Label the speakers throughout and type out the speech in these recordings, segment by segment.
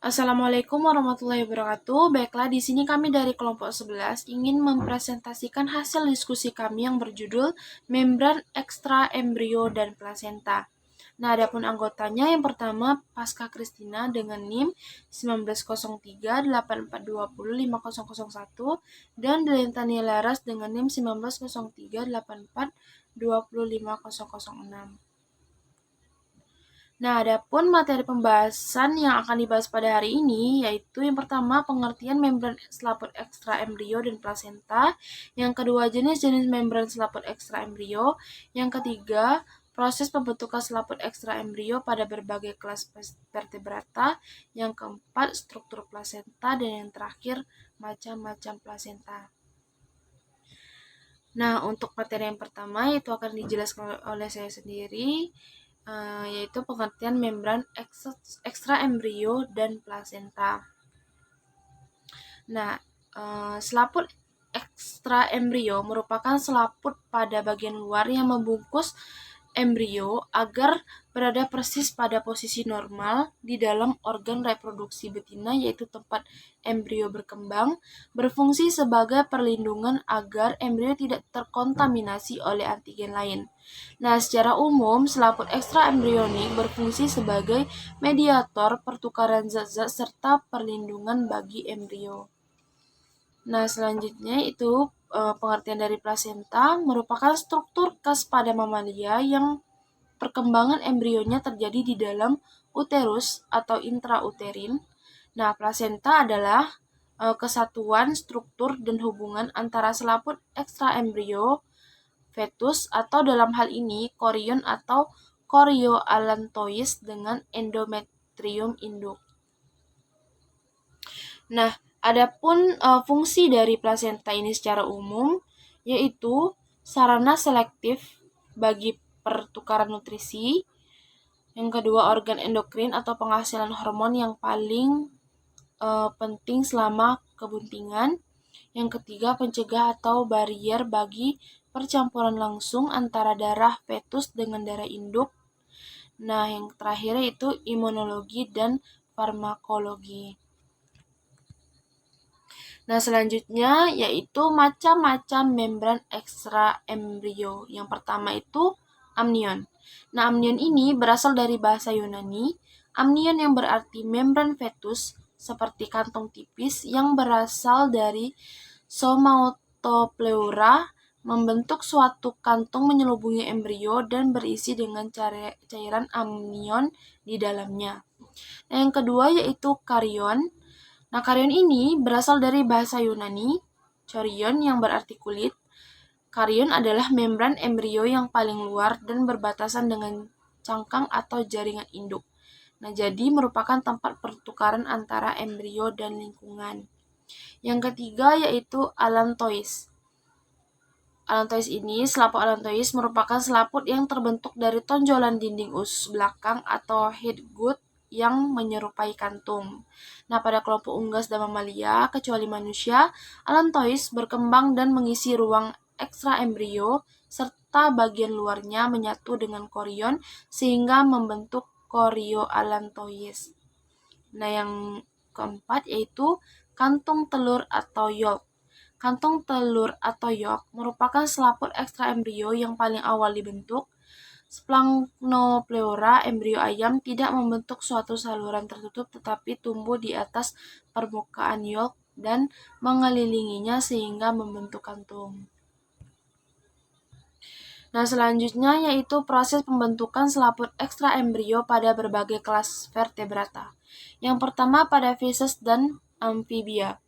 Speaker 1: Assalamualaikum warahmatullahi wabarakatuh. Baiklah, di sini kami dari kelompok 11 ingin mempresentasikan hasil diskusi kami yang berjudul membran ekstra embrio dan plasenta. Nah, adapun anggotanya yang pertama Pasca Kristina dengan NIM 190384205001 dan Delentania Laras dengan NIM 190384205006. Nah, adapun materi pembahasan yang akan dibahas pada hari ini yaitu yang pertama pengertian membran selaput ekstra embrio dan plasenta, yang kedua jenis-jenis membran selaput ekstra embrio, yang ketiga proses pembentukan selaput ekstra embrio pada berbagai kelas vertebrata, yang keempat struktur plasenta, dan yang terakhir macam-macam plasenta. Nah, untuk materi yang pertama itu akan dijelaskan oleh saya sendiri, yaitu pengertian membran ekstra embrio dan plasenta. Nah, selaput ekstra embrio merupakan selaput pada bagian luar yang membungkus embrio agar berada persis pada posisi normal di dalam organ reproduksi betina, yaitu tempat embrio berkembang, berfungsi sebagai perlindungan agar embrio tidak terkontaminasi oleh antigen lain. Nah, secara umum, selaput ekstra embrionik berfungsi sebagai mediator pertukaran zat-zat serta perlindungan bagi embrio. Nah, selanjutnya itu pengertian dari plasenta merupakan struktur khas pada mamalia yang perkembangan embrionya terjadi di dalam uterus atau intrauterin. Nah, plasenta adalah kesatuan struktur dan hubungan antara selaput ekstra embrio, fetus, atau dalam hal ini korion atau chorioallantois dengan endometrium induk. Nah, adapun fungsi dari plasenta ini secara umum yaitu sarana selektif bagi pertukaran nutrisi, yang kedua organ endokrin atau penghasilan hormon yang paling penting selama kebuntingan, yang ketiga pencegah atau barier bagi percampuran langsung antara darah fetus dengan darah induk. Nah, yang terakhir itu imunologi dan farmakologi. Nah, selanjutnya yaitu macam-macam membran ekstra embrio. Yang pertama itu amnion. Nah, amnion ini berasal dari bahasa Yunani. Amnion yang berarti membran fetus seperti kantong tipis yang berasal dari somatopleura, membentuk suatu kantung menyelubungi embrio dan berisi dengan cairan amnion di dalamnya. Nah, yang kedua yaitu karion. Nah, karion ini berasal dari bahasa Yunani, chorion yang berarti kulit. Karion adalah membran embrio yang paling luar dan berbatasan dengan cangkang atau jaringan induk. Nah, jadi merupakan tempat pertukaran antara embrio dan lingkungan. Yang ketiga yaitu allantois. Allantois ini, selaput allantois merupakan selaput yang terbentuk dari tonjolan dinding usus belakang atau head gut yang menyerupai kantung. Nah, pada kelompok unggas dan mamalia, kecuali manusia, allantois berkembang dan mengisi ruang ekstra embrio, serta bagian luarnya menyatu dengan korion sehingga membentuk chorioallantois. Nah, yang keempat yaitu kantung telur atau yolk. Kantung telur atau yolk merupakan selaput ekstra embrio yang paling awal dibentuk. Splanchnopleura, embrio ayam, tidak membentuk suatu saluran tertutup tetapi tumbuh di atas permukaan yolk dan mengelilinginya sehingga membentuk kantung. Nah, selanjutnya yaitu proses pembentukan selaput ekstra embrio pada berbagai kelas vertebrata. Yang pertama pada feces dan amfibia.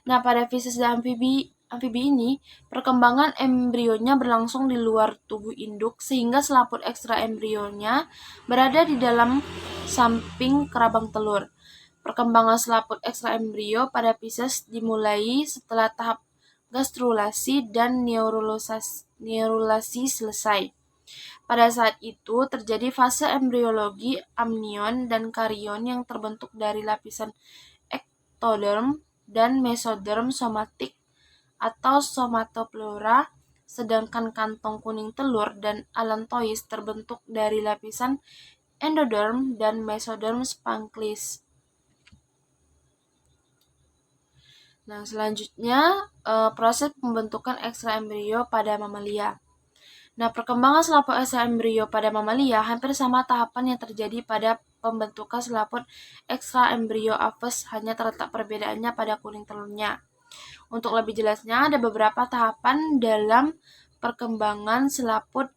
Speaker 1: Nah, pada feces dan amfibi ini, perkembangan embrionya berlangsung di luar tubuh induk sehingga selaput ekstra embrionya berada di dalam samping kerabang telur. Perkembangan selaput ekstra embrio pada feces dimulai setelah tahap gastrulasi dan neurulasi selesai. Pada saat itu terjadi fase embriologi amnion dan karion yang terbentuk dari lapisan ektoderm dan mesoderm somatik atau somatopleura, sedangkan kantong kuning telur dan allantois terbentuk dari lapisan endoderm dan mesoderm spanklis. Nah, selanjutnya proses pembentukan ekstra embrio pada mamalia. Nah, perkembangan selaput ekstra embrio pada mamalia hampir sama tahapan yang terjadi pada pembentukan selaput ekstra embrio aves, hanya terletak perbedaannya pada kuning telurnya. Untuk lebih jelasnya, ada beberapa tahapan dalam perkembangan selaput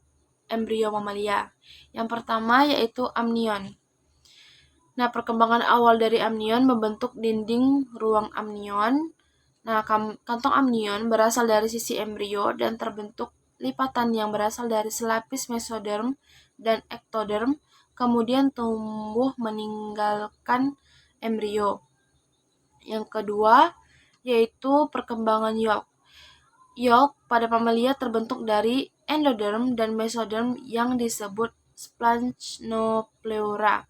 Speaker 1: embrio mamalia. Yang pertama yaitu amnion. Nah, perkembangan awal dari amnion membentuk dinding ruang amnion. Nah, kantong amnion berasal dari sisi embrio dan terbentuk lipatan yang berasal dari selapis mesoderm dan ektoderm, kemudian tumbuh meninggalkan embrio. Yang kedua yaitu perkembangan yolk. Yolk pada mamalia terbentuk dari endoderm dan mesoderm yang disebut splanchnopleura.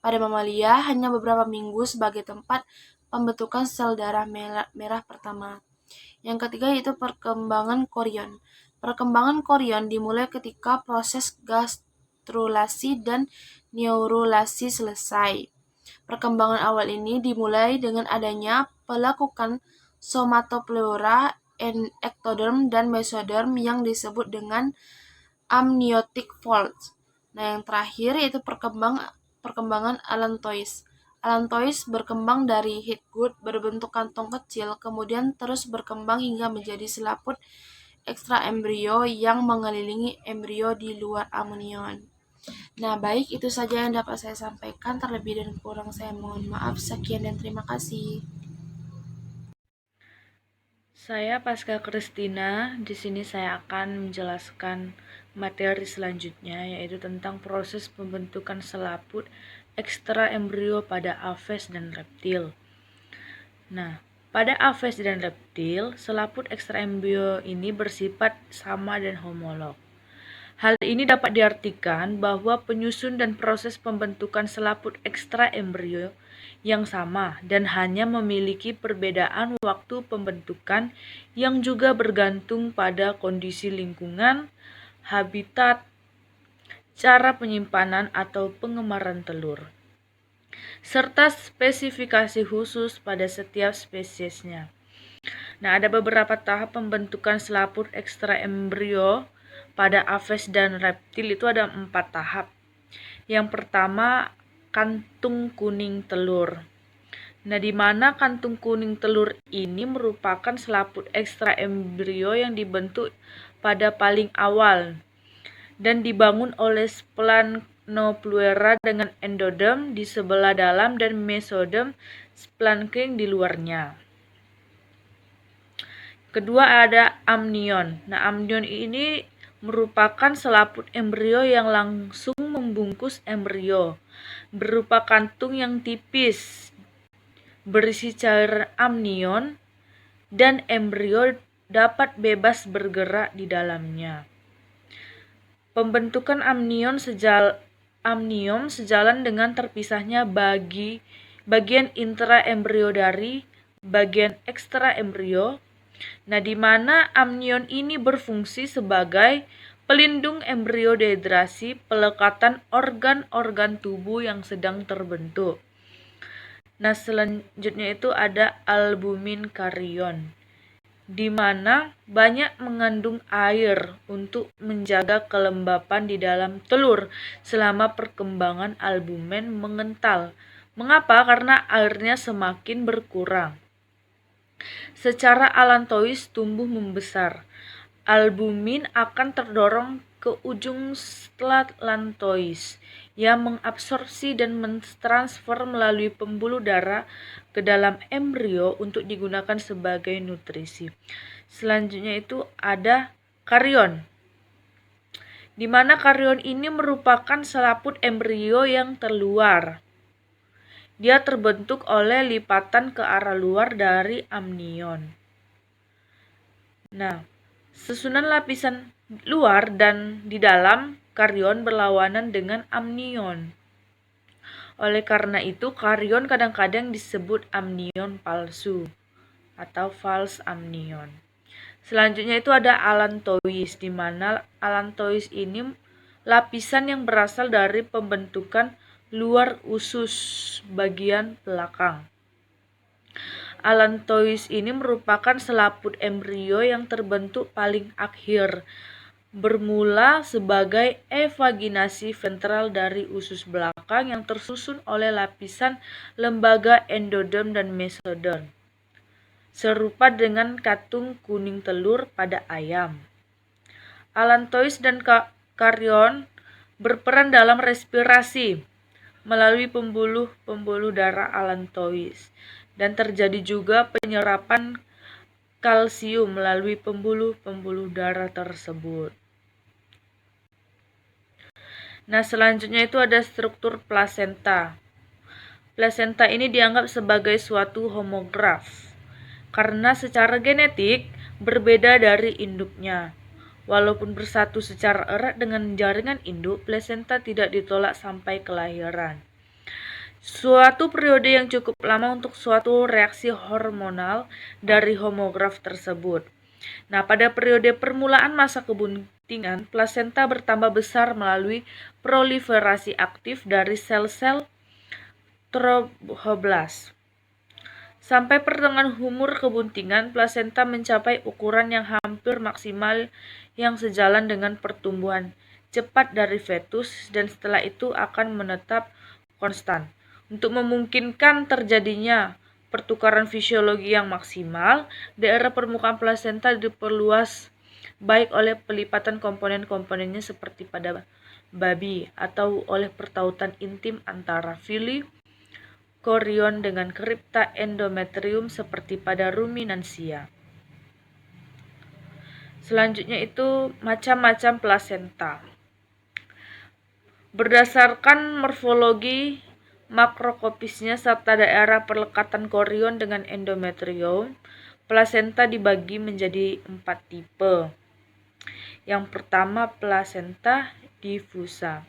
Speaker 1: Pada mamalia hanya beberapa minggu sebagai tempat pembentukan sel darah merah pertama. Yang ketiga yaitu perkembangan korion. Perkembangan korion dimulai ketika proses gastrulasi dan neurulasi selesai. Perkembangan awal ini dimulai dengan adanya pelakukan somatopleura, ektoderm, dan mesoderm yang disebut dengan amniotic folds. Nah, yang terakhir yaitu perkembangan allantois. Allantois berkembang dari headgut berbentuk kantong kecil, kemudian terus berkembang hingga menjadi selaput ekstra embrio yang mengelilingi embrio di luar amnion. Nah, baik, itu saja yang dapat saya sampaikan. Terlebih dan kurang saya mohon maaf. Sekian dan terima kasih.
Speaker 2: Saya Pasca Kristina. Di sini saya akan menjelaskan materi selanjutnya, yaitu tentang proses pembentukan selaput ekstra embrio pada aves dan reptil. Nah, pada aves dan reptil, selaput ekstra embrio ini bersifat sama dan homolog. Hal ini dapat diartikan bahwa penyusun dan proses pembentukan selaput ekstra embrio yang sama dan hanya memiliki perbedaan waktu pembentukan yang juga bergantung pada kondisi lingkungan, habitat, cara penyimpanan atau pengemaran telur, serta spesifikasi khusus pada setiap spesiesnya. Nah, ada beberapa tahap pembentukan selaput ekstra embrio pada aves dan reptil, itu ada 4 tahap. Yang pertama, kantung kuning telur. Nah, di mana kantung kuning telur ini merupakan selaput ekstra embrio yang dibentuk pada paling awal dan dibangun oleh splanchnopleura dengan endoderm di sebelah dalam dan mesoderm splanching di luarnya. Kedua ada amnion. Nah, amnion ini merupakan selaput embrio yang langsung membungkus embrio, berupa kantung yang tipis berisi cairan amnion dan embrio dapat bebas bergerak di dalamnya. Pembentukan amnion sejalan dengan terpisahnya bagian intraembrio dari bagian ekstra embrio. Nah, di mana amnion ini berfungsi sebagai pelindung embrio dehidrasi, pelekatan organ-organ tubuh yang sedang terbentuk. Nah, selanjutnya itu ada albumin karion, di mana banyak mengandung air untuk menjaga kelembapan di dalam telur selama perkembangan albumen mengental. Mengapa? Karena airnya semakin berkurang. Secara allantois tumbuh membesar, albumin akan terdorong ke ujung stlantois yang mengabsorpsi dan mentransfer melalui pembuluh darah ke dalam embrio untuk digunakan sebagai nutrisi. Selanjutnya itu ada karion, di mana karion ini merupakan selaput embrio yang terluar. Dia terbentuk oleh lipatan ke arah luar dari amnion. Nah, susunan lapisan luar dan di dalam karion berlawanan dengan amnion. Oleh karena itu, karion kadang-kadang disebut amnion palsu atau false amnion. Selanjutnya itu ada allantois, di mana allantois ini lapisan yang berasal dari pembentukan luar usus bagian belakang. Allantois ini merupakan selaput embrio yang terbentuk paling akhir, bermula sebagai evaginasi ventral dari usus belakang yang tersusun oleh lapisan lembaga endoderm dan mesoderm, serupa dengan katung kuning telur pada ayam. Allantois dan karyon berperan dalam respirasi melalui pembuluh darah allantois, dan terjadi juga penyerapan kalsium melalui pembuluh darah tersebut. Nah, selanjutnya itu ada struktur plasenta. Plasenta ini dianggap sebagai suatu homograf karena secara genetik berbeda dari induknya. Walaupun bersatu secara erat dengan jaringan induk, plasenta tidak ditolak sampai kelahiran. Suatu periode yang cukup lama untuk suatu reaksi hormonal dari homograf tersebut. Nah, pada periode permulaan masa kebuntingan, plasenta bertambah besar melalui proliferasi aktif dari sel-sel trophoblas. Sampai pertengahan umur kebuntingan, plasenta mencapai ukuran yang hampir maksimal yang sejalan dengan pertumbuhan cepat dari fetus, dan setelah itu akan menetap konstan. Untuk memungkinkan terjadinya pertukaran fisiologi yang maksimal, daerah permukaan plasenta diperluas baik oleh pelipatan komponen-komponennya seperti pada babi atau oleh pertautan intim antara fili korion dengan kripta endometrium seperti pada ruminansia. Selanjutnya itu macam-macam plasenta. Berdasarkan morfologi makroskopisnya serta daerah perlekatan korion dengan endometrium, plasenta dibagi menjadi 4 tipe. Yang pertama, plasenta diffusa,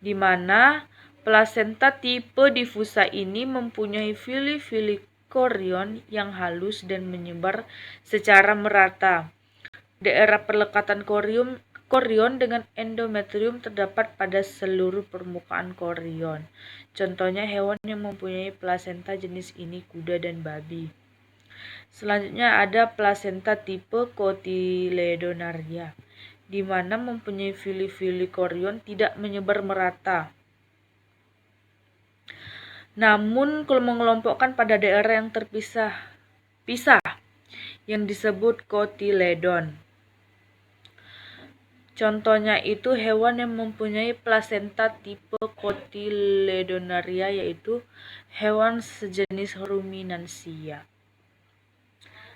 Speaker 2: di mana plasenta tipe diffusa ini mempunyai fili-fili korion yang halus dan menyebar secara merata. Daerah perlekatan korion dengan endometrium terdapat pada seluruh permukaan korion. Contohnya hewan yang mempunyai plasenta jenis ini kuda dan babi. Selanjutnya ada plasenta tipe Cotyledonaria, di mana mempunyai fili-fili korion tidak menyebar merata, namun mengelompokkan pada daerah yang terpisah yang disebut cotyledon. Contohnya itu hewan yang mempunyai plasenta tipe Cotyledonaria yaitu hewan sejenis ruminansia.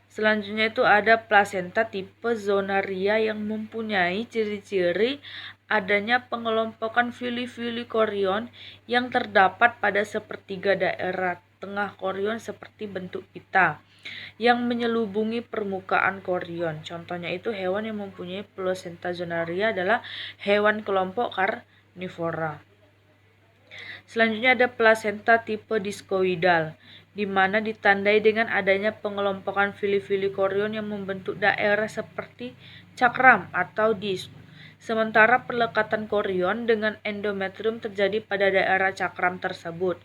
Speaker 2: Selanjutnya itu ada plasenta tipe Zonaria yang mempunyai ciri-ciri adanya pengelompokan fili-fili korion yang terdapat pada sepertiga daerah tengah korion seperti bentuk pita yang menyelubungi permukaan korion. Contohnya itu hewan yang mempunyai plasenta zonaria adalah hewan kelompok karnivora. Selanjutnya ada plasenta tipe discoidal, di mana ditandai dengan adanya pengelompokan fili-fili korion yang membentuk daerah seperti cakram atau disk. Sementara perlekatan korion dengan endometrium terjadi pada daerah cakram tersebut.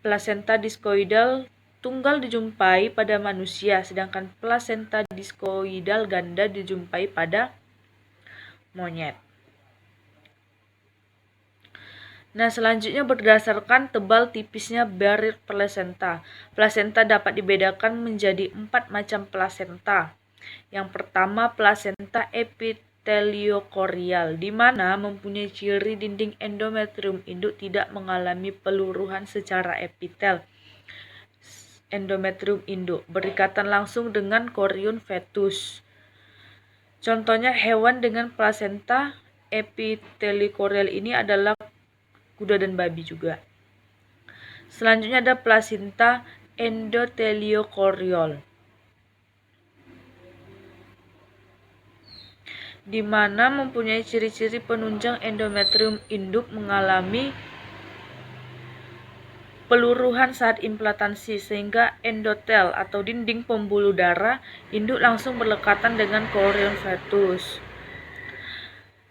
Speaker 2: Plasenta discoidal tunggal dijumpai pada manusia, sedangkan plasenta discoidal ganda dijumpai pada monyet. Nah, selanjutnya berdasarkan tebal tipisnya barir plasenta. Plasenta dapat dibedakan menjadi 4 macam plasenta. Yang pertama, plasenta epiteliokorial, di mana mempunyai ciri dinding endometrium induk tidak mengalami peluruhan secara epitel endometrium induk, berikatan langsung dengan korion fetus. Contohnya hewan dengan plasenta epitelikorial ini adalah kuda dan babi juga. Selanjutnya ada plasenta endoteliokorial, di mana mempunyai ciri-ciri penunjang endometrium induk mengalami peluruhan saat implantasi, sehingga endotel atau dinding pembuluh darah induk langsung berdekatan dengan korion fetus.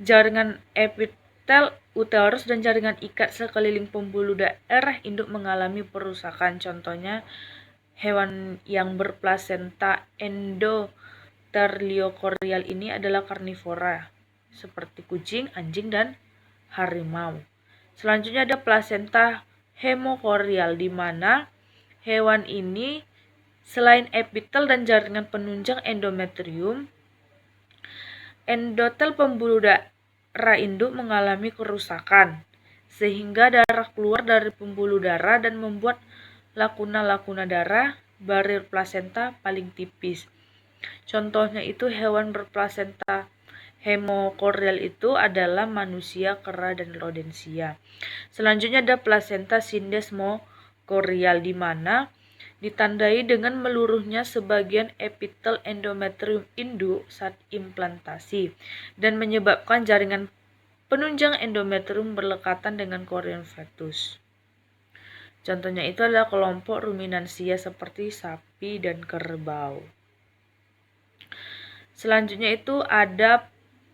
Speaker 2: Jaringan epitel uterus dan jaringan ikat sekeliling pembuluh darah induk mengalami perusakan. Contohnya hewan yang berplasenta endotheliokorial ini adalah karnivora, seperti kucing, anjing, dan harimau. Selanjutnya ada plasenta hemokorial, di mana hewan ini selain epitel dan jaringan penunjang endometrium, endotel pembuluh darah induk mengalami kerusakan, sehingga darah keluar dari pembuluh darah dan membuat lakuna-lakuna darah barir plasenta paling tipis. Contohnya itu hewan berplasenta hemokorial itu adalah manusia, kera, dan rodensia. Selanjutnya ada plasenta sindesmokorial, di mana ditandai dengan meluruhnya sebagian epitel endometrium induk saat implantasi dan menyebabkan jaringan penunjang endometrium berlekatan dengan korion fetus. Contohnya itu adalah kelompok ruminansia seperti sapi dan kerbau. Selanjutnya itu ada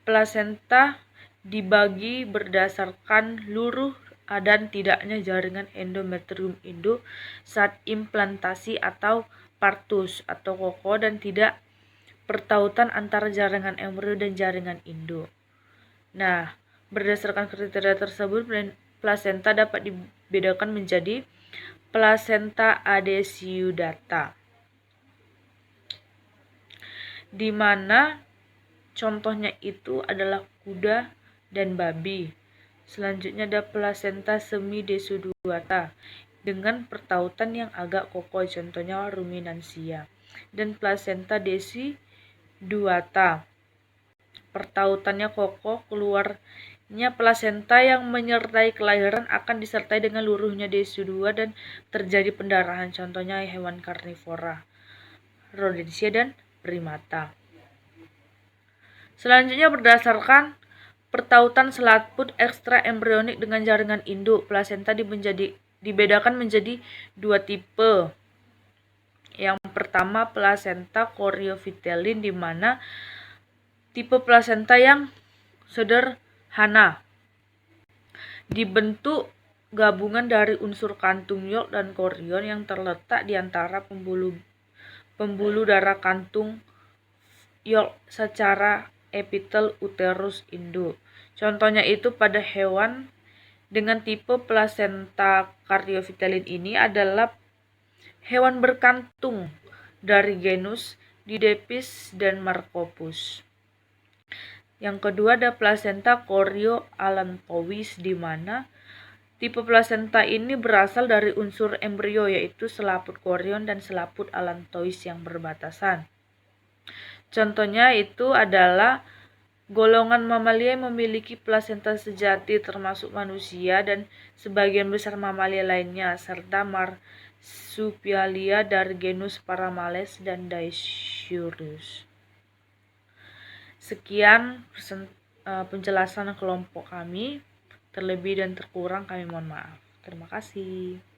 Speaker 2: plasenta dibagi berdasarkan luruh dan tidaknya jaringan endometrium induk saat implantasi atau partus atau koko, dan tidak pertautan antara jaringan embrio dan jaringan induk. Nah, berdasarkan kriteria tersebut, plasenta dapat dibedakan menjadi plasenta adesiudata, di mana contohnya itu adalah kuda dan babi. Selanjutnya ada plasenta semidesidua dengan pertautan yang agak kokoh, contohnya ruminansia. Dan plasenta deciduata, pertautannya kokoh, keluarnya plasenta yang menyertai kelahiran akan disertai dengan luruhnya desidua dan terjadi pendarahan, contohnya hewan karnivora, rodensia dan primata. Selanjutnya berdasarkan pertautan selaput ekstra embrionik dengan jaringan induk, plasenta dibedakan menjadi dua tipe. Yang pertama plasenta choriovitelin, di mana tipe plasenta yang sederhana dibentuk gabungan dari unsur kantung yolk dan korion yang terletak di antara pembuluh darah kantung yolk secara epitel uterus induk. Contohnya itu pada hewan dengan tipe plasenta choriovitelin ini adalah hewan berkantung dari genus Didepis dan Marcopus. Yang kedua ada plasenta chorioallantois, di mana tipe plasenta ini berasal dari unsur embrio, yaitu selaput korion dan selaput allantois yang berbatasan. Contohnya itu adalah golongan mamalia yang memiliki plasenta sejati, termasuk manusia dan sebagian besar mamalia lainnya, serta marsupialia dari genus Paramales dan Dasyurus. Sekian penjelasan kelompok kami. Terlebih dan terkurang kami mohon maaf. Terima kasih.